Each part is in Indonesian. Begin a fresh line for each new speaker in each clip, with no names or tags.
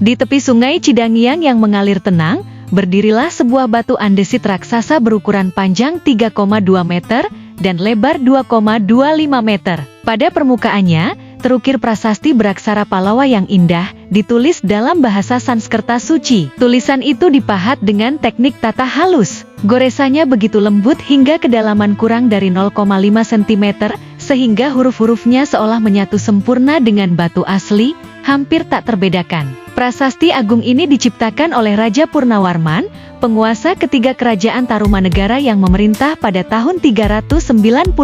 Di tepi sungai Cidangiang yang mengalir tenang, berdirilah sebuah batu andesit raksasa berukuran panjang 3,2 meter dan lebar 2,25 meter. Pada permukaannya, terukir prasasti beraksara Pallawa yang indah, ditulis dalam bahasa Sanskerta suci. Tulisan itu dipahat dengan teknik tata halus. Goresannya begitu lembut hingga kedalaman kurang dari 0,5 cm, sehingga huruf-hurufnya seolah menyatu sempurna dengan batu asli, hampir tak terbedakan. Prasasti agung ini diciptakan oleh Raja Purnawarman, penguasa ketiga kerajaan Tarumanegara yang memerintah pada tahun 395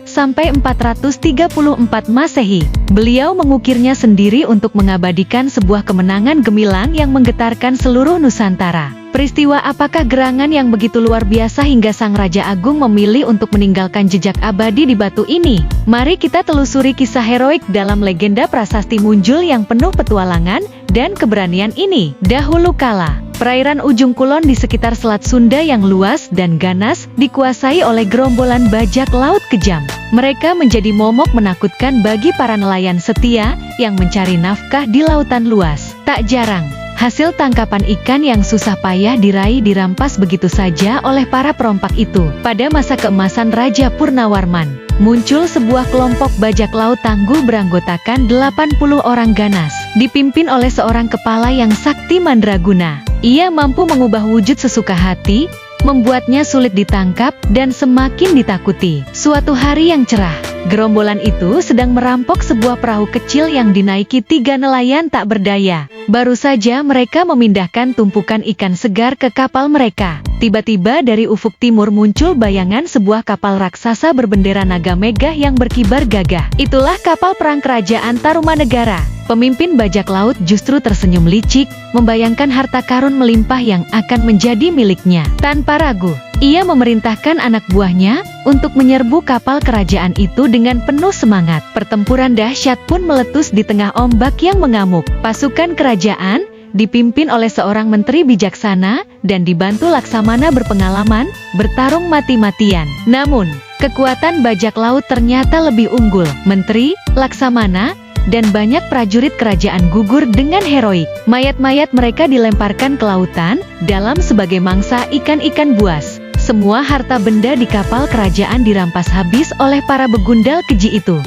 sampai 434 Masehi. Beliau mengukirnya sendiri untuk mengabadikan sebuah kemenangan gemilang yang menggetarkan seluruh Nusantara. Peristiwa apakah gerangan yang begitu luar biasa hingga Sang Raja Agung memilih untuk meninggalkan jejak abadi di batu ini? Mari kita telusuri kisah heroik dalam legenda prasasti Munjul yang penuh petualangan dan keberanian ini. Dahulu kala, perairan ujung kulon di sekitar Selat Sunda yang luas dan ganas dikuasai oleh gerombolan bajak laut kejam. Mereka menjadi momok menakutkan bagi para nelayan setia yang mencari nafkah di lautan luas. Tak jarang, hasil tangkapan ikan yang susah payah diraih dirampas begitu saja oleh para perompak itu. Pada masa keemasan Raja Purnawarman, muncul sebuah kelompok bajak laut tangguh beranggotakan 80 orang ganas, dipimpin oleh seorang kepala yang sakti mandraguna. Ia mampu mengubah wujud sesuka hati, membuatnya sulit ditangkap dan semakin ditakuti. Suatu hari yang cerah, gerombolan itu sedang merampok sebuah perahu kecil yang dinaiki 3 nelayan tak berdaya. Baru saja mereka memindahkan tumpukan ikan segar ke kapal mereka. Tiba-tiba dari ufuk timur muncul bayangan sebuah kapal raksasa berbendera naga megah yang berkibar gagah. Itulah kapal perang kerajaan Tarumanegara. Pemimpin bajak laut justru tersenyum licik, membayangkan harta karun melimpah yang akan menjadi miliknya. Tanpa ragu, ia memerintahkan anak buahnya untuk menyerbu kapal kerajaan itu dengan penuh semangat. Pertempuran dahsyat pun meletus di tengah ombak yang mengamuk. Pasukan kerajaan, dipimpin oleh seorang menteri bijaksana dan dibantu laksamana berpengalaman, bertarung mati-matian. Namun, kekuatan bajak laut ternyata lebih unggul. Menteri, laksamana, dan banyak prajurit kerajaan gugur dengan heroik. Mayat-mayat mereka dilemparkan ke lautan dalam sebagai mangsa ikan-ikan buas. Semua harta benda di kapal kerajaan dirampas habis oleh para begundal keji itu.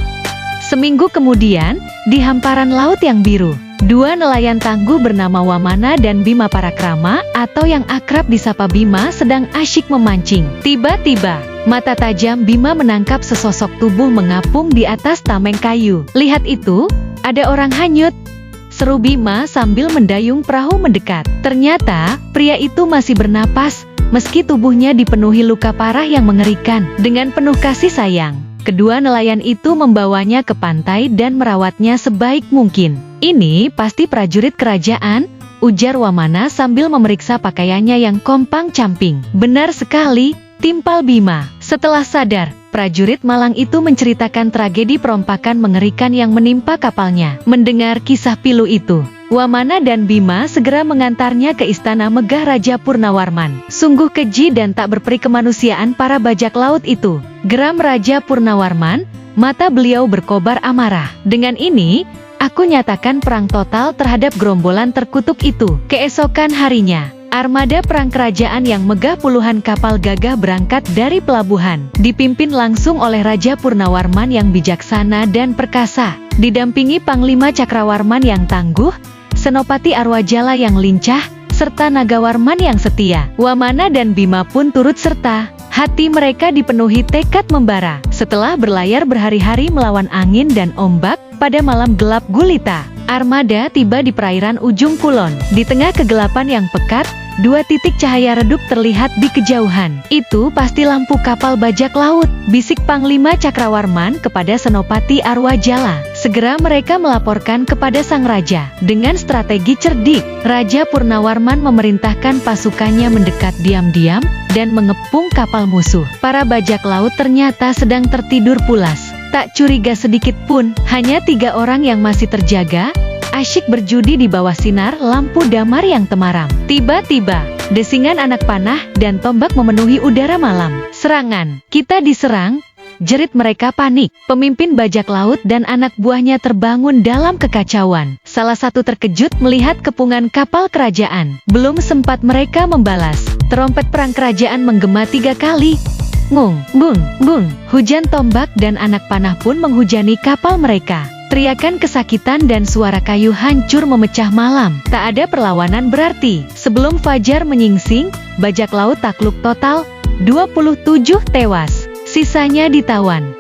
Seminggu kemudian, di hamparan laut yang biru, 2 nelayan tangguh bernama Wamana dan Bima Parakrama atau yang akrab disapa Bima sedang asyik memancing. Tiba-tiba, mata tajam Bima menangkap sesosok tubuh mengapung di atas tameng kayu. "Lihat itu, ada orang hanyut," seru Bima sambil mendayung perahu mendekat. Ternyata, pria itu masih bernapas, meski tubuhnya dipenuhi luka parah yang mengerikan. Dengan penuh kasih sayang, kedua nelayan itu membawanya ke pantai dan merawatnya sebaik mungkin. "Ini pasti prajurit kerajaan," ujar Wamana sambil memeriksa pakaiannya yang kompang-camping. "Benar sekali," timpal Bima. Setelah sadar, prajurit malang itu menceritakan tragedi perompakan mengerikan yang menimpa kapalnya. Mendengar kisah pilu itu, Wamana dan Bima segera mengantarnya ke istana megah Raja Purnawarman. Sungguh keji dan tak berperi kemanusiaan para bajak laut itu, geram Raja Purnawarman. Mata beliau berkobar amarah. "Dengan ini, aku nyatakan perang total terhadap gerombolan terkutuk itu." Keesokan harinya, armada perang kerajaan yang megah puluhan kapal gagah berangkat dari pelabuhan, dipimpin langsung oleh Raja Purnawarman yang bijaksana dan perkasa, didampingi Panglima Cakrawarman yang tangguh, Senopati Arwajala yang lincah, serta Nagawarman yang setia. Wamana dan Bima pun turut serta. Hati mereka dipenuhi tekad membara. Setelah berlayar berhari-hari melawan angin dan ombak, pada malam gelap gulita, armada tiba di perairan ujung kulon. Di tengah kegelapan yang pekat, 2 titik cahaya redup terlihat di kejauhan. "Itu pasti lampu kapal bajak laut," bisik Panglima Cakrawarman kepada Senopati Arwajala. Segera mereka melaporkan kepada sang raja. Dengan strategi cerdik, Raja Purnawarman memerintahkan pasukannya mendekat diam-diam dan mengepung kapal musuh. Para bajak laut ternyata sedang tertidur pulas. Tak curiga sedikit pun, hanya 3 orang yang masih terjaga, asyik berjudi di bawah sinar lampu damar yang temaram. Tiba-tiba, desingan anak panah dan tombak memenuhi udara malam. "Serangan! Kita diserang!" Jerit mereka panik. Pemimpin bajak laut dan anak buahnya terbangun dalam kekacauan. Salah satu terkejut melihat kepungan kapal kerajaan. Belum sempat mereka membalas, trompet perang kerajaan menggema 3 kali. Ngung, bung, bung. Hujan tombak dan anak panah pun menghujani kapal mereka. Teriakan kesakitan dan suara kayu hancur memecah malam. Tak ada perlawanan berarti. Sebelum fajar menyingsing, bajak laut takluk total, 27 tewas. Sisanya ditawan.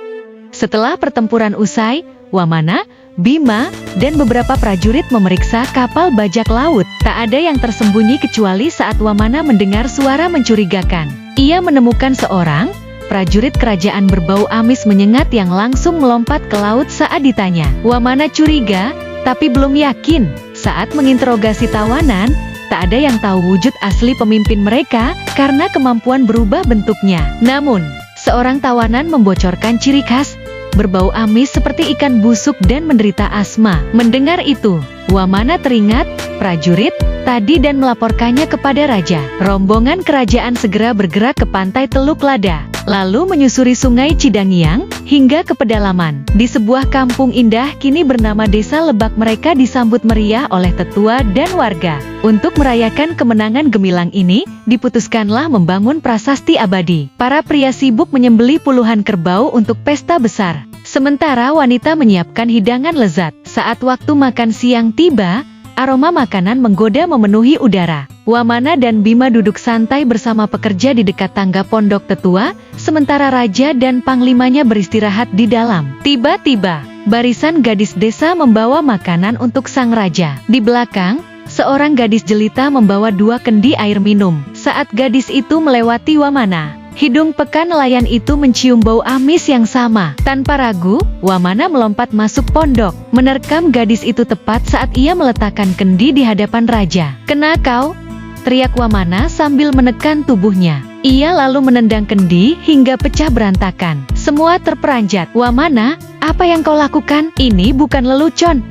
Setelah pertempuran usai, Wamana, Bima, dan beberapa prajurit memeriksa kapal bajak laut. Tak ada yang tersembunyi kecuali saat Wamana mendengar suara mencurigakan. Ia menemukan seorang prajurit kerajaan berbau amis menyengat yang langsung melompat ke laut saat ditanya. Wamana curiga, tapi belum yakin. Saat menginterogasi tawanan, tak ada yang tahu wujud asli pemimpin mereka karena kemampuan berubah bentuknya. Namun, seorang tawanan membocorkan ciri khas, berbau amis seperti ikan busuk dan menderita asma. Mendengar itu, Wamana teringat prajurit tadi dan melaporkannya kepada raja. Rombongan kerajaan segera bergerak ke pantai Teluk Lada, lalu menyusuri sungai Cidangiang hingga ke pedalaman. Di sebuah kampung indah kini bernama Desa Lebak mereka disambut meriah oleh tetua dan warga. Untuk merayakan kemenangan gemilang ini, diputuskanlah membangun prasasti abadi. Para pria sibuk menyembelih puluhan kerbau untuk pesta besar. Sementara wanita menyiapkan hidangan lezat. Saat waktu makan siang tiba, aroma makanan menggoda memenuhi udara. Wamana dan Bima duduk santai bersama pekerja di dekat tangga pondok tetua, sementara raja dan panglimanya beristirahat di dalam. Tiba-tiba, barisan gadis desa membawa makanan untuk sang raja. Di belakang, seorang gadis jelita membawa 2 kendi air minum. Saat gadis itu melewati Wamana, hidung pekan nelayan itu mencium bau amis yang sama. Tanpa ragu, Wamana melompat masuk pondok, menerkam gadis itu tepat saat ia meletakkan kendi di hadapan raja. "Kena kau!" teriak Wamana sambil menekan tubuhnya. Ia lalu menendang kendi hingga pecah berantakan. Semua terperanjat. "Wamana, apa yang kau lakukan? Ini bukan lelucon!"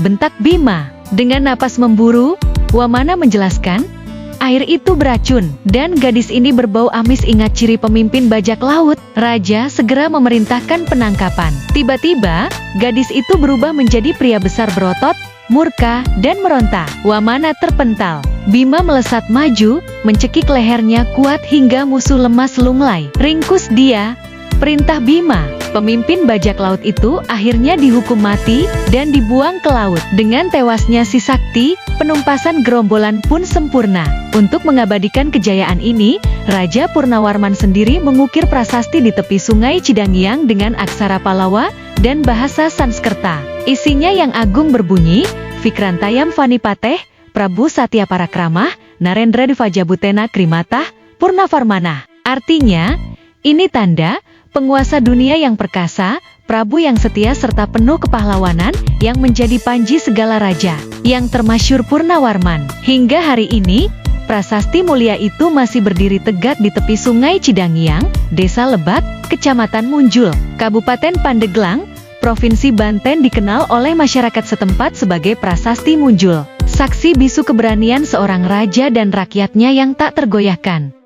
bentak Bima. Dengan napas memburu, Wamana menjelaskan, air itu beracun, dan gadis ini berbau amis. Ingat ciri pemimpin bajak laut. Raja segera memerintahkan penangkapan. Tiba-tiba, gadis itu berubah menjadi pria besar berotot, murka, dan meronta. Wamana terpental. Bima melesat maju, mencekik lehernya kuat hingga musuh lemas lunglai. "Ringkus dia!" perintah Bima. Pemimpin bajak laut itu akhirnya dihukum mati dan dibuang ke laut. Dengan tewasnya si sakti, penumpasan gerombolan pun sempurna. Untuk mengabadikan kejayaan ini, Raja Purnawarman sendiri mengukir prasasti di tepi sungai Cidangiang dengan aksara Palawa dan bahasa Sanskerta. Isinya yang agung berbunyi, Vikrantayam Vanipateh, Prabu Satya Parakramah, Narendra Divajabutena Krimatah, Purnavarmanah. Artinya, ini tanda penguasa dunia yang perkasa, Prabu yang setia serta penuh kepahlawanan, yang menjadi panji segala raja, yang termasyhur Purnawarman. Hingga hari ini, prasasti mulia itu masih berdiri tegak di tepi sungai Cidangiang, Desa Lebak, Kecamatan Munjul, Kabupaten Pandeglang, Provinsi Banten, dikenal oleh masyarakat setempat sebagai Prasasti Munjul. Saksi bisu keberanian seorang raja dan rakyatnya yang tak tergoyahkan.